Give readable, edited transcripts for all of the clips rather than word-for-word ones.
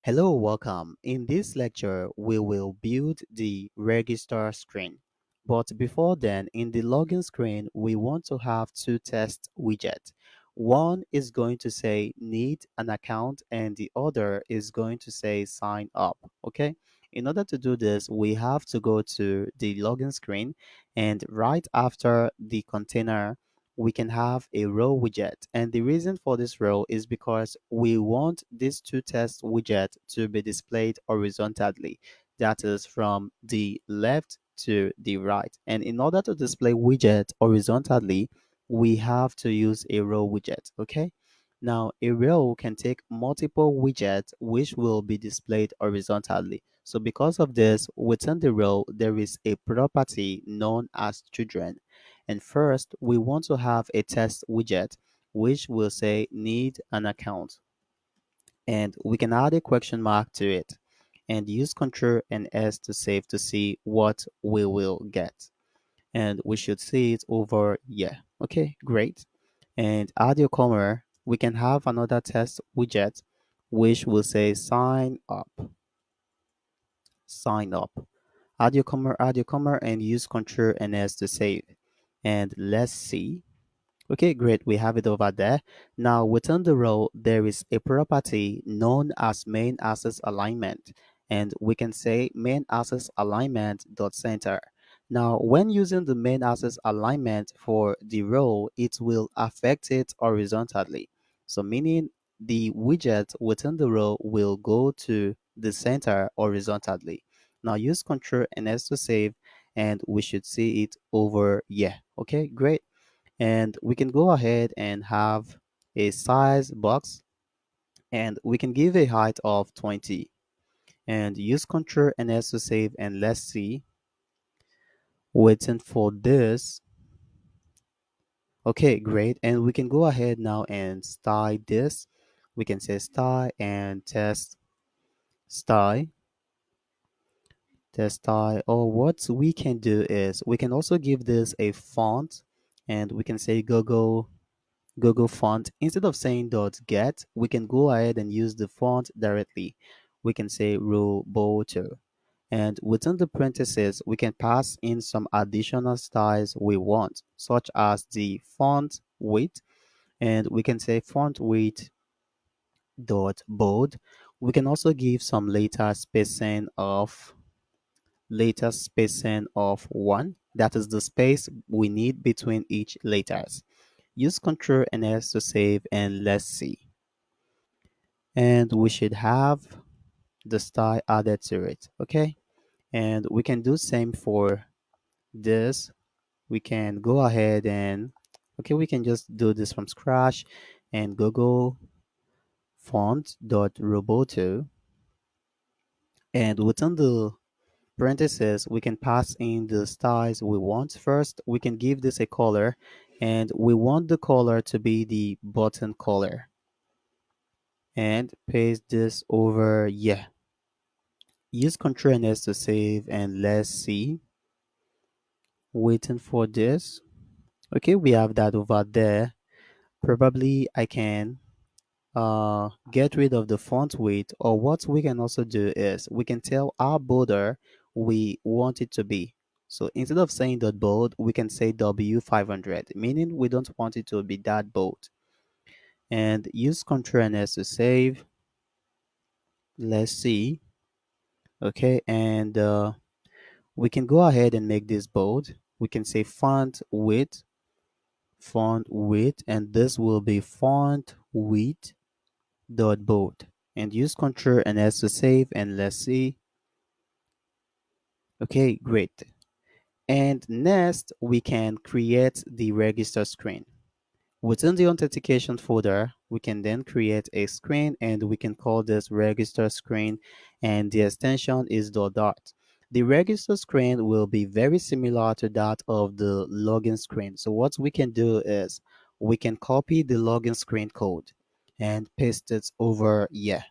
Hello, welcome. In this lecture, we will build the register screen. But before then, in the login screen, we want to have two test widgets. One is going to say need an account and the other is going to say sign up. Okay. In order to do this, we have to go to the login screen and right after the container we can have a row widget. And the reason for this row is because we want these two test widgets to be displayed horizontally. That is from the left to the right. And in order to display widget horizontally, we have to use a row widget. Okay. Now, a row can take multiple widgets which will be displayed horizontally. So because of this, within the row, there is a property known as children. And first, we want to have a test widget which will say need an account. And we can add a question mark to it and use Ctrl and S to save to see what we will get. And we should see it over here. Okay, great. And add your comma, we can have another test widget which will say sign up. Sign up. Add your comma, and use Ctrl and S to save. And let's see. Okay, great. We have it over there. Now, within the row, there is a property known as main axis alignment, and we can say main axis alignment dot center. Now, when using the main axis alignment for the row, it will affect it horizontally. So, meaning the widget within the row will go to the center horizontally. Now, use Ctrl and S to save, and we should see it over here. Okay, great. And we can go ahead and have a size box and we can give a height of 20 and use Ctrl and S to save. And let's see, waiting for this. Okay, great. And we can go ahead now and style this. We can say style and style test style. Or what we can do is we can also give this a font and we can say Google font. Instead of saying .get, we can go ahead and use the font directly. We can say Roboto. And within the parentheses, we can pass in some additional styles we want, such as the font weight. And we can say font weight dot bold. We can also give some later spacing of 1. That is the space we need between each letters. Use Ctrl and S to save and let's see. And we should have the style added to it. Okay. And we can do same for this. We can go ahead and okay, we can just do this from scratch and Google font.roboto. And within the parentheses, we can pass in the styles we want. First, we can give this a color and we want the color to be the button color. And paste this over here. Use Ctrl and S to save and let's see. Waiting for this. Okay, we have that over there. Probably I can get rid of the font weight, or what we can also do is we can tell our border we want it to be. So instead of saying dot bold, we can say W500, meaning we don't want it to be that bold. And use Ctrl and S to save. Let's see. Okay, and we can go ahead and make this bold. We can say font width, and this will be font width dot bold. And use Ctrl and S to save, and let's see. Okay, great. And next, we can create the register screen. Within the authentication folder, we can then create a screen and we can call this register screen and the extension is .dart. The register screen will be very similar to that of the login screen. So what we can do is we can copy the login screen code and paste it over here.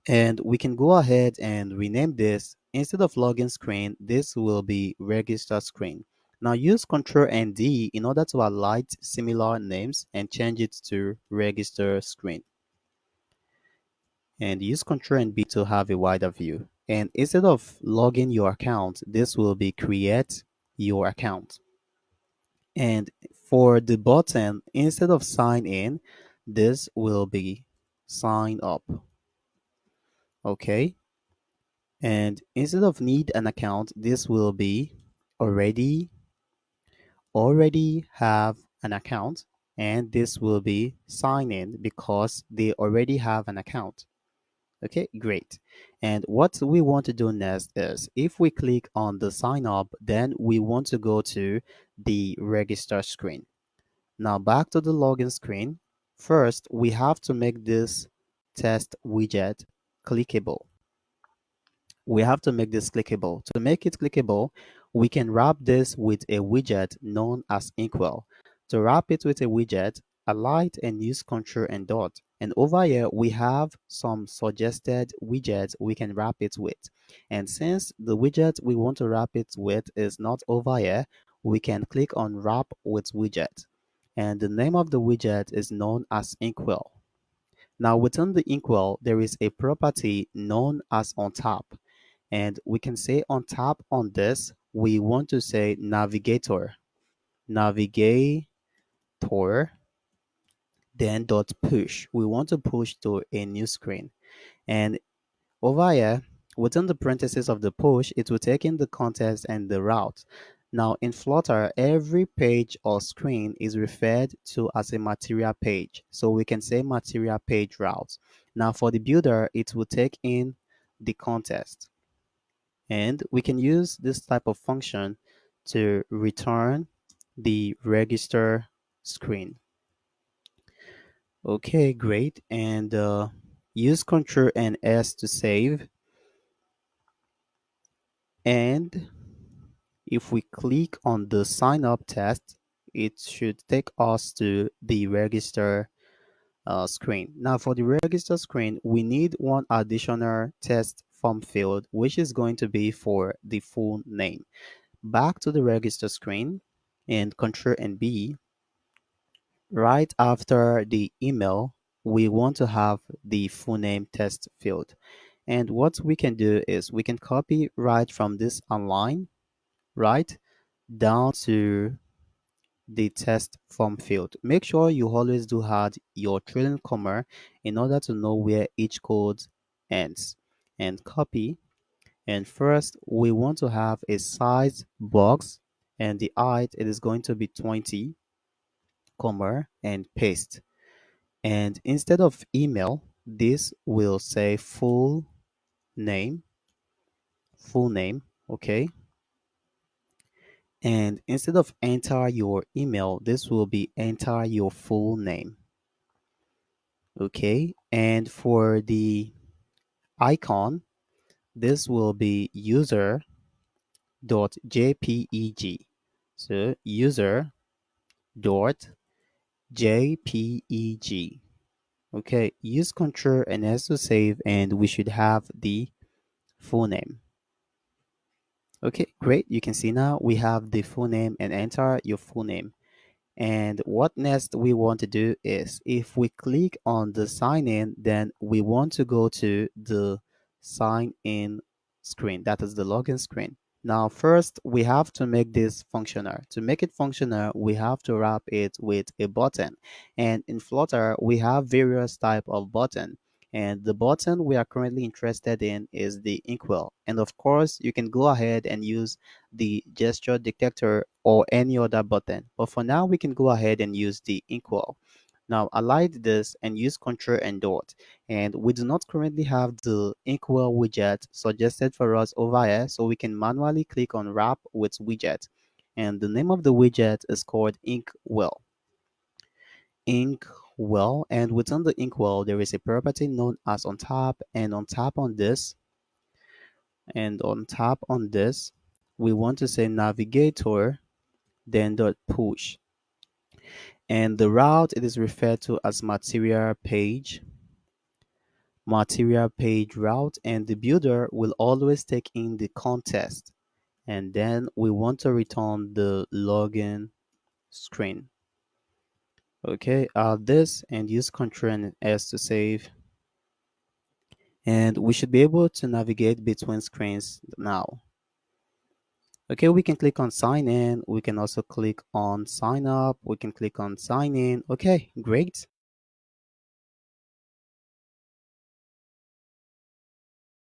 And we can go ahead and rename this. Instead of login screen, this will be register screen. Now use Ctrl and D in order to highlight similar names and change it to register screen. and use Ctrl and B to have a wider view. And instead of login your account, this will be create your account. And for the button, instead of sign in, this will be sign up. Okay. And instead of need an account, this will be already have an account. And this will be sign in because they already have an account. Okay, great. And what we want to do next is if we click on the sign up, then we want to go to the register screen. Now back to the login screen. First, we have to make this test widget clickable. We have to make this clickable. To make it clickable, we can wrap this with a widget known as Inkwell. To wrap it with a widget, alight and use Ctrl and Dot. And over here, we have some suggested widgets we can wrap it with. And since the widget we want to wrap it with is not over here, we can click on Wrap with Widget. And the name of the widget is known as Inkwell. Now within the Inkwell, there is a property known as OnTap. And we can say on top on this, we want to say navigator, navigator, then dot push. We want to push to a new screen. And over here, within the parentheses of the push, it will take in the context and the route. Now in Flutter, every page or screen is referred to as a material page. So we can say material page route. Now for the builder, it will take in the context. And we can use this type of function to return the register screen. Okay, great. And use Ctrl and S to save. And if we click on the sign up test, it should take us to the register screen. Now for the register screen, we need one additional test form field, which is going to be for the full name. Back to the register screen and Ctrl and B. Right after the email, we want to have the full name test field. And what we can do is we can copy right from this online, right, down to the test form field. Make sure you always do add your trailing comma in order to know where each code ends. And copy. And first, we want to have a size box, and the height it is going to be 20, comma, and paste. And instead of email, this will say name, full name, okay? And instead of enter your email, this will be enter your full name, okay? And for the icon, this will be user.jpeg. So user.jpeg. Okay, use Ctrl and S to save, and we should have the full name. Okay, great. You can see now we have the full name and enter your full name. And what next we want to do is if we click on the sign in, then we want to go to the sign in screen. That is the login screen. Now, first, we have to make this functional. To make it functional, we have to wrap it with a button. And in Flutter, we have various type of button. And the button we are currently interested in is the inkwell. And of course, you can go ahead and use the gesture detector or any other button. But for now, we can go ahead and use the inkwell. Now, alight this and use Ctrl and Dot. And we do not currently have the Inkwell widget suggested for us over here, so we can manually click on Wrap with Widget. And the name of the widget is called Inkwell. Inkwell, and within the Inkwell, there is a property known as OnTap, and on tap on this, we want to say navigator, then dot push. And the route it is referred to as material page route, and the builder will always take in the context, and then we want to return the login screen. Okay, add this and use Ctrl and S to save. And we should be able to navigate between screens now. Okay, we can click on sign in. We can also click on sign up. We can click on sign in. Okay, great.